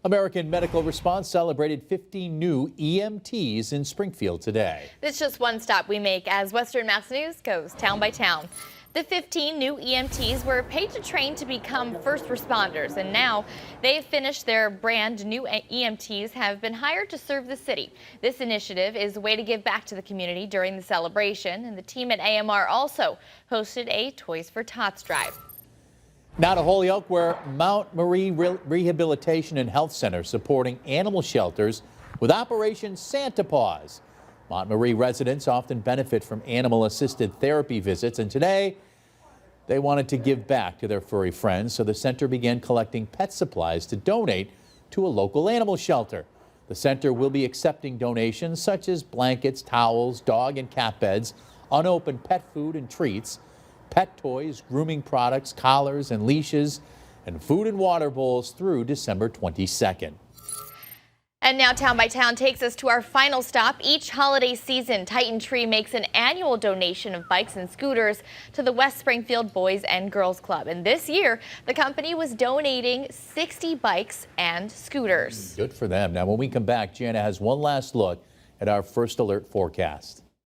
American Medical Response celebrated 50 new EMTs in Springfield today. It's just one stop we make as Western Mass News goes town by town. The 15 new EMTs were paid to train to become first responders, and now they've finished their brand new EMTs have been hired to serve the city. This initiative is a way to give back to the community during the celebration, and the team at AMR also hosted a Toys for Tots drive. Now to Holyoke, where Mount Marie Rehabilitation and Health Center supporting animal shelters with Operation Santa Paws. Montmarie residents often benefit from animal-assisted therapy visits, and today they wanted to give back to their furry friends, so the center began collecting pet supplies to donate to a local animal shelter. The center will be accepting donations such as blankets, towels, dog and cat beds, unopened pet food and treats, pet toys, grooming products, collars and leashes, and food and water bowls through December 22nd. And now Town by Town takes us to our final stop. Each holiday season, Titan Tree makes an annual donation of bikes and scooters to the West Springfield Boys and Girls Club. And this year, the company was donating 60 bikes and scooters. Good for them. Now, when we come back, Jana has one last look at our first alert forecast.